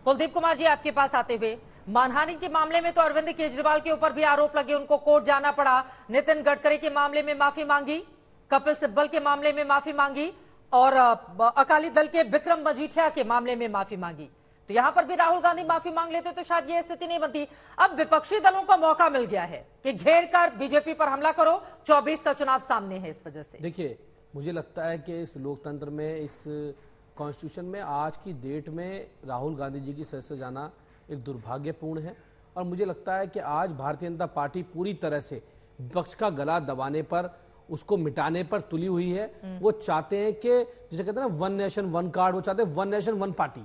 कुलदीप कुमार जी, आपके पास आते हुए, मानहानि के मामले में तो अरविंद केजरीवाल के ऊपर भी आरोप लगे, उनको कोर्ट जाना पड़ा। नितिन गडकरी के मामले में माफी मांगी, कपिल सिब्बल के मामले में माफी मांगी और अकाली दल के विक्रम मजीठिया के मामले में माफी मांगी। तो यहां पर भी राहुल गांधी माफी मांग लेते तो शायद यह स्थिति नहीं बनती। अब विपक्षी दलों को मौका मिल गया है कि घेर कर बीजेपी पर हमला करो। 24 का चुनाव सामने है। इस वजह से देखिए, मुझे लगता है कि इस लोकतंत्र में, इस कॉन्स्टिट्यूशन में आज की डेट में राहुल गांधी जी की सदस्य जाना एक दुर्भाग्यपूर्ण है। और मुझे लगता है कि आज भारतीय जनता पार्टी पूरी तरह से विपक्ष का गला दबाने पर, उसको मिटाने पर तुली हुई है। वो चाहते हैं कि जिसे कहते हैं ना, वन नेशन वन कार्ड, वो चाहते हैं वन नेशन वन पार्टी,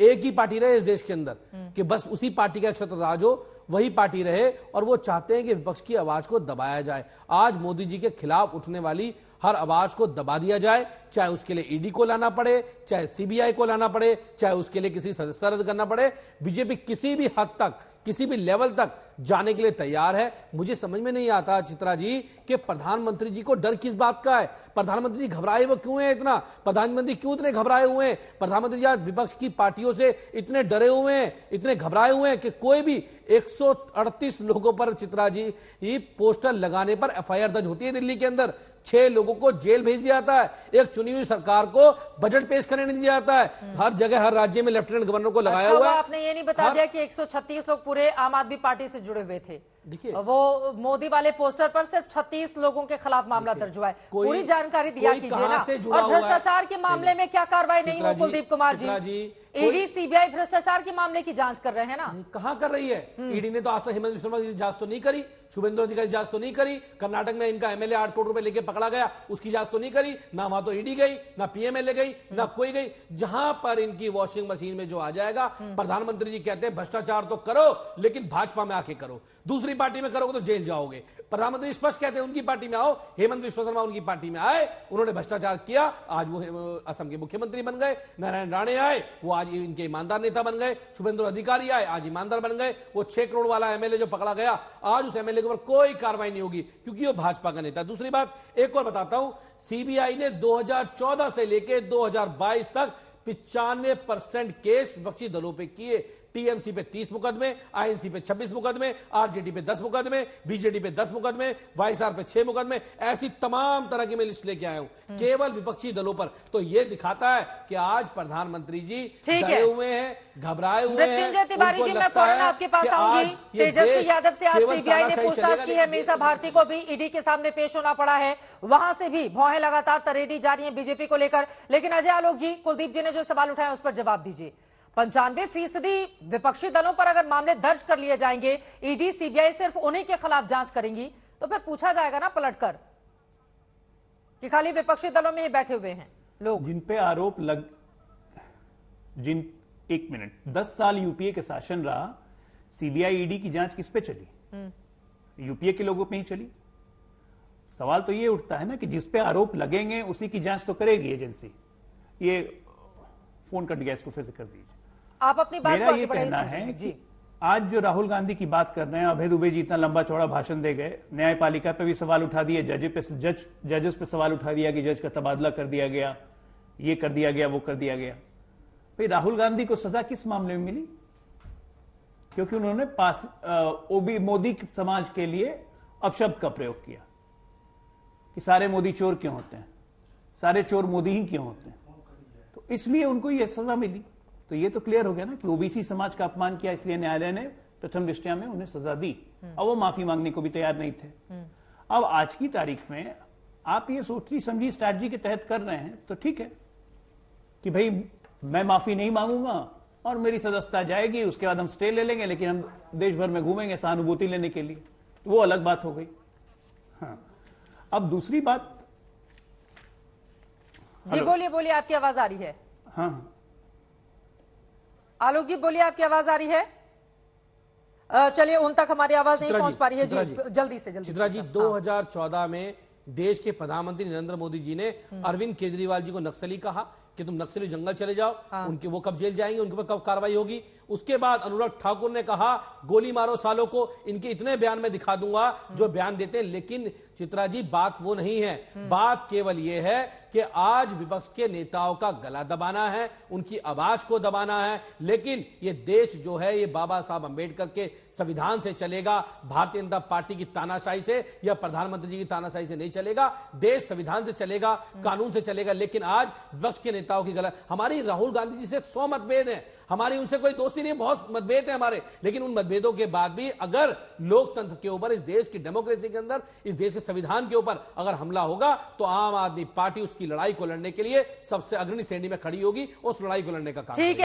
एक ही पार्टी रहे इस देश के अंदर, कि बस उसी पार्टी का एक छत्र राज हो, वही पार्टी रहे। और वो चाहते हैं कि विपक्ष की आवाज को दबाया जाए। आज मोदी जी के खिलाफ उठने वाली हर आवाज को दबा दिया जाए, चाहे उसके लिए ईडी को लाना पड़े, चाहे सीबीआई को लाना पड़े, चाहे उसके लिए किसी सदस्यता रद्द करना पड़े। बीजेपी किसी भी हद तक, किसी भी लेवल तक जाने के लिए तैयार है। मुझे समझ में नहीं आता चित्रा जी कि प्रधानमंत्री जी को डर किस बात का है। प्रधानमंत्री जी घबराए वो क्यों है इतना? प्रधानमंत्री क्यों इतने घबराए हुए हैं? प्रधानमंत्री जी आज विपक्ष की पार्टियों से इतने डरे हुए हैं, इतने घबराए हुए हैं कि कोई भी 138 लोगों पर, चित्रा जी, ये पोस्टर लगाने पर एफआईआर दर्ज होती है दिल्ली के अंदर। 6 लोगों को जेल भेज दिया जाता है। एक चुनी हुई सरकार को बजट पेश करने नहीं दिया जाता है। हर जगह, हर राज्य में लेफ्टिनेंट गवर्नर को लगाया हुआ है। आपने ये नहीं बता दिया कि 136 लोग पूरे आम आदमी पार्टी से जुड़े हुए थे। देखिए, वो मोदी वाले पोस्टर पर सिर्फ 36 लोगों के खिलाफ मामला दर्ज हुआ है। पूरी जानकारी दिया कीजिए ना। और भ्रष्टाचार के मामले में क्या कार्रवाई नहीं हुई? कुलदीप कुमार जी, ईडी सीबीआई भ्रष्टाचार के मामले की जांच कर रहे हैं ना? कहां कर रही है? ईडी ने तो आज तक हेमंत विश्व शर्मा की जांच तो नहीं करी, शुभेंदु अधिकारी जांच तो नहीं करी। कर्नाटक में इनका एमएलए 8 करोड़ रुपए लेके पकड़ा गया, उसकी जांच तो नहीं करी। ना वहां तो ईडी गई, ना पीएमएलए गई, ना कोई गई। जहां पर इनकी वॉशिंग मशीन में जो आ जाएगा, प्रधानमंत्री जी कहते हैं भ्रष्टाचार तो करो, लेकिन भाजपा में आके करो, दूसरी पार्टी में करोगे तो जेल जाओगे। प्रधानमंत्री स्पष्ट कहते हैं उनकी पार्टी में आओ। हेमंत विश्व शर्मा उनकी पार्टी में आए, उन्होंने भ्रष्टाचार किया, आज वो असम के मुख्यमंत्री बन गए। नारायण राणे आए, वो आज इनके ईमानदार नेता बन गए। शुभेंदु अधिकारी आए, आज ईमानदार बन गए। वो 6 करोड़ वाला एमएलए जो पकड़ा गया, आज उस एमएलए के ऊपर कोई कार्रवाई नहीं होगी, क्योंकि वो भाजपा का नेता। दूसरी बात एक और बताता हूं, सीबीआई ने 2014 से लेकर 2022 तक 95% केस विपक्षी दलों पे किए। टीएमसी पे 30 मुकदमे, आईएनसी पे 26 मुकदमे, आरजेडी पे 10 मुकदमे, बीजेडी पे 10 मुकदमे, वाईएसआर पे 6 मुकदमे, ऐसी तमाम तरह की मैं लिस्ट लेके आया हूं केवल विपक्षी दलों पर। तो ये दिखाता है कि आज प्रधानमंत्री जी डरे हुए हैं, घबराए हुए हैं। मृत्युंजय तिवारी जी, मैं फौरन आपके पास आऊंगी। तेजस्वी यादव से आज सीबीआई ने पूछताछ की है। मीसा भारती को भी ईडी के सामने पेश होना पड़ा है। वहां से भी भौहें लगातार तरेडी जारी है बीजेपी को लेकर। लेकिन अजय आलोक जी, कुलदीप जी ने जो सवाल उठाया उस पर जवाब दीजिए। 95% विपक्षी दलों पर अगर मामले दर्ज कर लिए जाएंगे, ईडी सीबीआई सिर्फ उन्हीं के खिलाफ जांच करेंगी, तो फिर पूछा जाएगा ना पलटकर कि खाली विपक्षी दलों में ही बैठे हुए हैं लोग जिन पे आरोप एक मिनट, 10 साल यूपीए के शासन रहा, सीबीआई ईडी की जांच किस पे चली? यूपीए के लोगों पे ही चली। सवाल तो ये उठता है ना कि जिस पे आरोप लगेंगे उसी की जांच तो करेगी एजेंसी। ये फोन कट गया, इसको फिर से कर दीजिए। आप अपनी बात मेरा ये कहना है कि आज जो राहुल गांधी की बात कर रहे हैं, अभय दुबे जी इतना लंबा चौड़ा भाषण दे गए, न्यायपालिका पे भी सवाल उठा दिए, जजेस पे सवाल उठा दिया कि जज का तबादला कर दिया गया, ये कर दिया गया, वो कर दिया गया। भाई राहुल गांधी को सजा किस मामले में मिली? क्योंकि उन्होंने मोदी समाज के लिए अपशब्द का प्रयोग किया कि सारे मोदी चोर क्यों होते हैं, सारे चोर मोदी ही क्यों होते हैं, तो इसलिए उनको यह सजा मिली। तो ये तो क्लियर हो गया ना कि ओबीसी समाज का अपमान किया, इसलिए न्यायालय ने प्रथम दृष्टया में उन्हें सजा दी। अब वो माफी मांगने को भी तैयार नहीं थे। अब आज की तारीख में आप ये सोची समझी स्ट्रैटेजी के तहत कर रहे हैं, तो ठीक है कि भाई मैं माफी नहीं मांगूंगा और मेरी सदस्यता जाएगी, उसके बाद हम स्टे ले लेंगे, लेकिन हम देश भर में घूमेंगे सहानुभूति लेने के लिए, तो वो अलग बात हो गई। हाँ, अब दूसरी बात जी, बोलिए बोलिए, आपकी आवाज आ रही है। हाँ आलोक जी बोलिए, आपकी आवाज आ रही है। चलिए, उन तक हमारी आवाज नहीं पहुंच पा रही है जी, जल्दी से जल्दी। चित्रा जी, 2014 में देश के प्रधानमंत्री नरेंद्र मोदी जी ने अरविंद केजरीवाल जी को नक्सली कहा कि तुम नक्सली जंगल चले जाओ। उनके वो कब जेल जाएंगे, उनके ऊपर कब कार्रवाई होगी? उसके बाद अनुराग ठाकुर ने कहा गोली मारो सालों को, इनके इतने बयान में दिखा दूंगा जो बयान देते हैं। लेकिन चित्रा जी, बात वो नहीं है। बात केवल ये है कि आज विपक्ष के नेताओं का गला दबाना है, उनकी आवाज को दबाना है, लेकिन ये देश जो है ये बाबा साहब अंबेडकर के संविधान से चलेगा, भारतीय जनता पार्टी की तानाशाही से या प्रधानमंत्री जी की तानाशाही से नहीं चलेगा। देश संविधान से चलेगा, कानून से चलेगा। लेकिन आज विपक्ष के नेताओं की गलत, हमारी राहुल गांधी जी से 100 मतभेद है, हमारी उनसे कोई दोस्ती नहीं, बहुत मतभेद है हमारे, लेकिन उन मतभेदों के बाद भी अगर लोकतंत्र के ऊपर, इस देश की डेमोक्रेसी के अंदर, इस देश के संविधान के ऊपर अगर हमला होगा तो आम आदमी पार्टी उसकी लड़ाई को लड़ने के लिए सबसे अग्रणी श्रेणी में खड़ी होगी, उस लड़ाई को लड़ने का काम ठीक है।